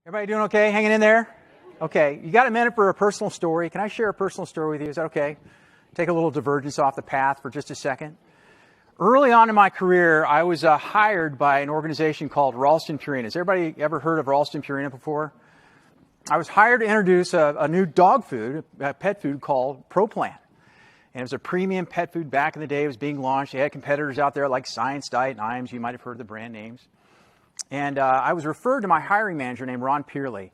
Everybody doing okay? Hanging in there? Okay, you got a minute for a personal story. Can I share a personal story with you? Is that okay? Take a little divergence off the path for just a second. Early on in my career, I was hired by an organization called Ralston Purina. Has everybody ever heard of Ralston Purina before? I was hired to introduce a new dog food, a pet food called ProPlan. And it was a premium pet food back in the day. It was being launched. They had competitors out there like Science Diet and Iams. You might have heard the brand names. And I was referred to my hiring manager named Ron Peerley.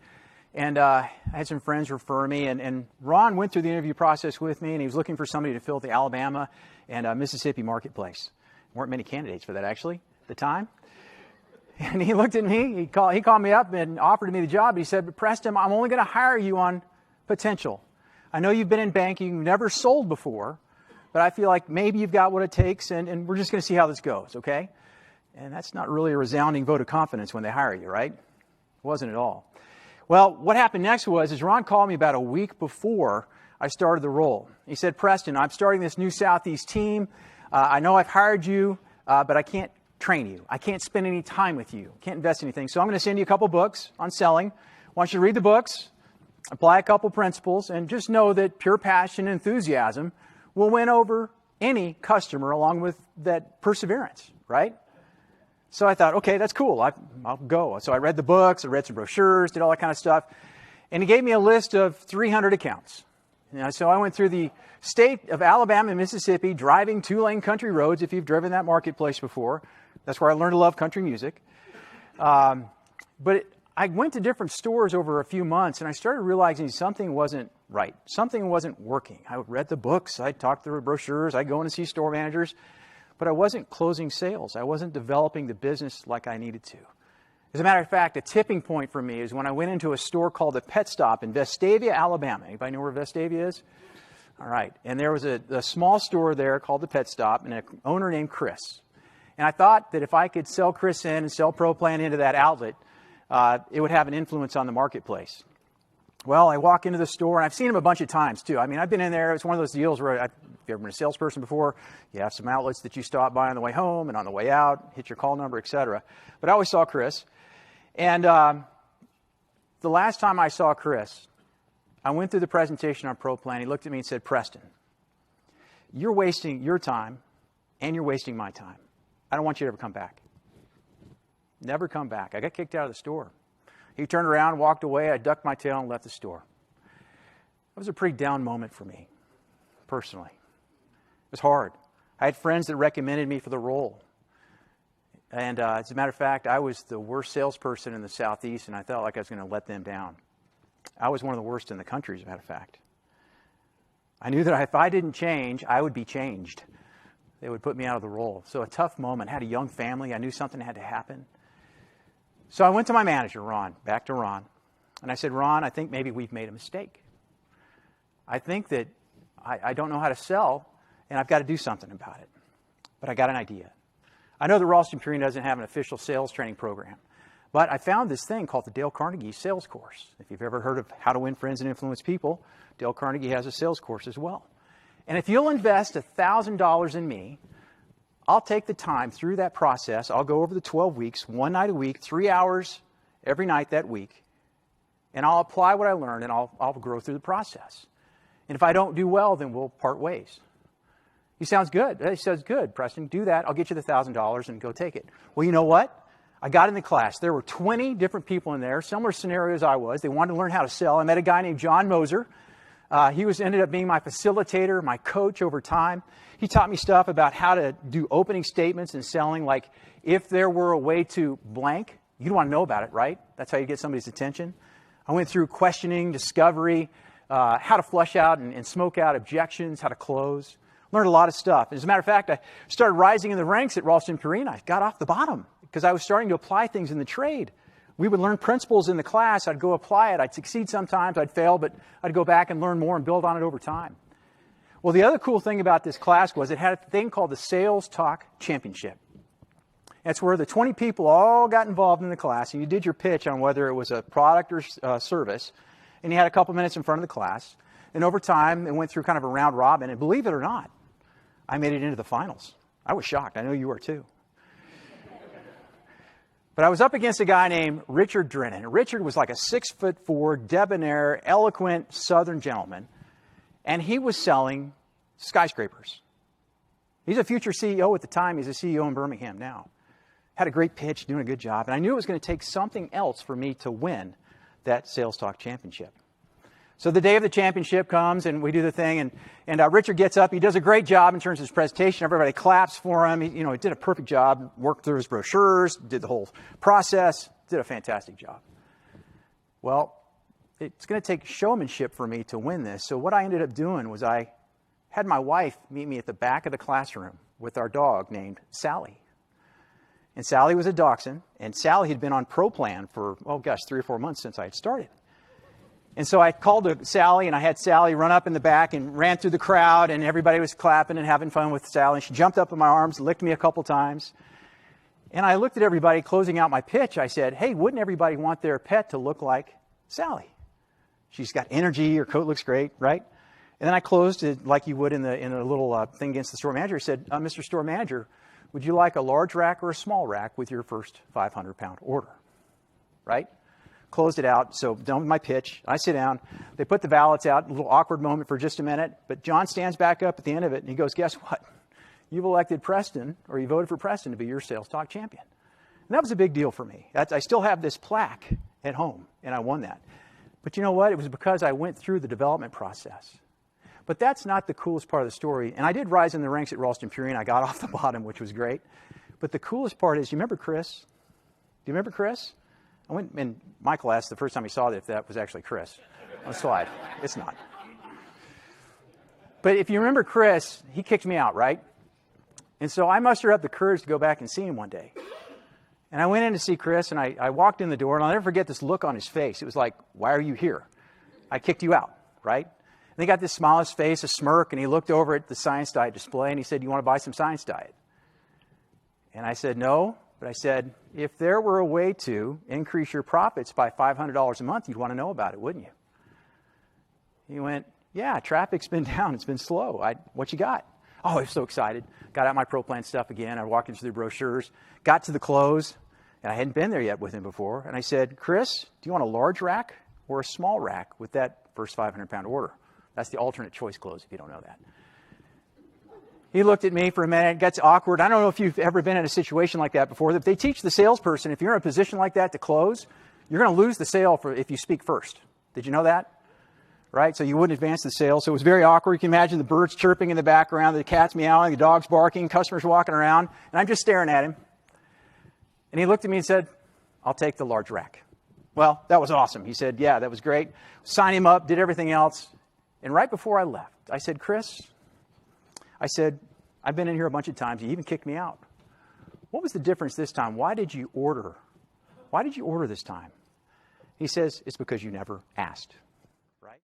And I had some friends refer me. And Ron went through the interview process with me, and he was looking for somebody to fill the Alabama and Mississippi marketplace. There weren't many candidates for that, actually, at the time. And he looked at me. He called me up and offered me the job. He said, "But Preston, I'm only going to hire you on potential. I know you've been in banking. You've never sold before. But I feel like maybe you've got what it takes, and we're just going to see how this goes, okay?" And that's not really a resounding vote of confidence when they hire you, right? It wasn't at all. Well, what happened next was Ron called me about a week before I started the role. He said, "Preston, I'm starting this new Southeast team. I know I've hired you, but I can't train you. I can't spend any time with you. Can't invest anything. So I'm going to send you a couple books on selling. I want you to read the books, apply a couple principles, and just know that pure passion and enthusiasm will win over any customer along with that perseverance," right? So I thought, okay, that's cool. I'll go. So I read the books, I read some brochures, did all that kind of stuff. And he gave me a list of 300 accounts. So I went through the state of Alabama and Mississippi, driving two-lane country roads, if you've driven that marketplace before. That's where I learned to love country music. I went to different stores over a few months, and I started realizing something wasn't right. Something wasn't working. I read the books, I talked through brochures, I'd go in and see store managers. But I wasn't closing sales. I wasn't developing the business like I needed to. As a matter of fact, a tipping point for me is when I went into a store called the Pet Stop in Vestavia, Alabama. Anybody know where Vestavia is? All right. And there was a small store there called the Pet Stop and an owner named Chris. And I thought that if I could sell Chris in and sell ProPlan into that outlet, it would have an influence on the marketplace. Well, I walk into the store, and I've seen him a bunch of times, too. I mean, I've been in there. It's one of those deals where, if you've ever been a salesperson before, you have some outlets that you stop by on the way home and on the way out, hit your call number, etc. But I always saw Chris. And the last time I saw Chris, I went through the presentation on ProPlan. He looked at me and said, "Preston, you're wasting your time, and you're wasting my time. I don't want you to ever come back." Never come back. I got kicked out of the store. He turned around, walked away. I ducked my tail and left the store. It was a pretty down moment for me, personally. It was hard. I had friends that recommended me for the role. And as a matter of fact, I was the worst salesperson in the Southeast, and I felt like I was going to let them down. I was one of the worst in the country, as a matter of fact. I knew that if I didn't change, I would be changed. They would put me out of the role. So a tough moment. I had a young family. I knew something had to happen. So I went to my manager, Ron, back to Ron, and I said, "Ron, I think maybe we've made a mistake. I think that I don't know how to sell, and I've got to do something about it. But I got an idea. I know that Ralston Purina doesn't have an official sales training program, but I found this thing called the Dale Carnegie Sales Course. If you've ever heard of How to Win Friends and Influence People, Dale Carnegie has a sales course as well. And if you'll invest $1,000 in me, I'll take the time through that process. I'll go over the 12 weeks, one night a week, 3 hours every night that week. And I'll apply what I learned, and I'll grow through the process. And if I don't do well, then we'll part ways." He sounds good. He says, "Good, Preston, do that. I'll get you the $1,000 and go take it." Well, you know what? I got in the class. There were 20 different people in there, similar scenarios I was. They wanted to learn how to sell. I met a guy named John Moser. He ended up being my facilitator, my coach over time. He taught me stuff about how to do opening statements and selling, like if there were a way to blank, you'd want to know about it, right? That's how you get somebody's attention. I went through questioning, discovery, how to flush out and smoke out objections, how to close. Learned a lot of stuff. As a matter of fact, I started rising in the ranks at Ralston Purina. I got off the bottom because I was starting to apply things in the trade. We would learn principles in the class. I'd go apply it. I'd succeed sometimes. I'd fail, but I'd go back and learn more and build on it over time. Well, the other cool thing about this class was it had a thing called the Sales Talk Championship. That's where the 20 people all got involved in the class, and you did your pitch on whether it was a product or service, and you had a couple minutes in front of the class. And over time, it went through kind of a round robin, and believe it or not, I made it into the finals. I was shocked. I know you were too. But I was up against a guy named Richard Drennan. Richard was like a 6'4", debonair, eloquent Southern gentleman. And he was selling skyscrapers. He's a future CEO at the time. He's a CEO in Birmingham now. Had a great pitch, doing a good job. And I knew it was going to take something else for me to win that Sales Talk Championship. So the day of the championship comes, and we do the thing, and Richard gets up. He does a great job in terms of his presentation. Everybody claps for him. He did a perfect job, worked through his brochures, did the whole process, did a fantastic job. Well, it's going to take showmanship for me to win this. So what I ended up doing was I had my wife meet me at the back of the classroom with our dog named Sally. And Sally was a dachshund, and Sally had been on Pro Plan for, 3 or 4 months since I had started. And so I called to Sally, and I had Sally run up in the back and ran through the crowd, and everybody was clapping and having fun with Sally. And she jumped up in my arms, licked me a couple times. And I looked at everybody closing out my pitch. I said, hey, wouldn't everybody want their pet to look like Sally? She's got energy, her coat looks great, right? And then I closed it like you would in a little thing against the store manager. I said, Mr. Store Manager, would you like a large rack or a small rack with your first 500-pound order? Right? Closed it out, so done with my pitch. I sit down. They put the ballots out, a little awkward moment for just a minute. But John stands back up at the end of it, and he goes, guess what? You've elected Preston, or you voted for Preston to be your Sales Talk champion. And that was a big deal for me. I still have this plaque at home, and I won that. But you know what? It was because I went through the development process. But that's not the coolest part of the story. And I did rise in the ranks at Ralston Purine. I got off the bottom, which was great. But the coolest part is, you remember Chris? Do you remember Chris? I went, and Michael asked the first time he saw it if that was actually Chris on the slide. It's not. But if you remember Chris, he kicked me out, right? And so I mustered up the courage to go back and see him one day. And I went in to see Chris, and I walked in the door, and I'll never forget this look on his face. It was like, why are you here? I kicked you out, right? And he got this smile on his face, a smirk, and he looked over at the Science Diet display, and he said, you want to buy some Science Diet? And I said, no. But I said, if there were a way to increase your profits by $500 a month, you'd want to know about it, wouldn't you? He went, yeah, traffic's been down. It's been slow. What you got? Oh, I was so excited. Got out my Pro Plan stuff again. I walked into the brochures, got to the close, and I hadn't been there yet with him before. And I said, Chris, do you want a large rack or a small rack with that first 500-pound order? That's the alternate choice close, if you don't know that. He looked at me for a minute. It gets awkward. I don't know if you've ever been in a situation like that before. If they teach the salesperson, if you're in a position like that to close, you're going to lose the sale if you speak first. Did you know that? Right? So you wouldn't advance the sale. So it was very awkward. You can imagine the birds chirping in the background, the cat's meowing, the dog's barking, customers walking around, and I'm just staring at him. And he looked at me and said, I'll take the large rack. Well, that was awesome. He said, yeah, that was great. Signed him up, did everything else. And right before I left, I said, Chris, I've been in here a bunch of times. You even kicked me out. What was the difference this time? Why did you order? Why did you order this time? He says, it's because you never asked.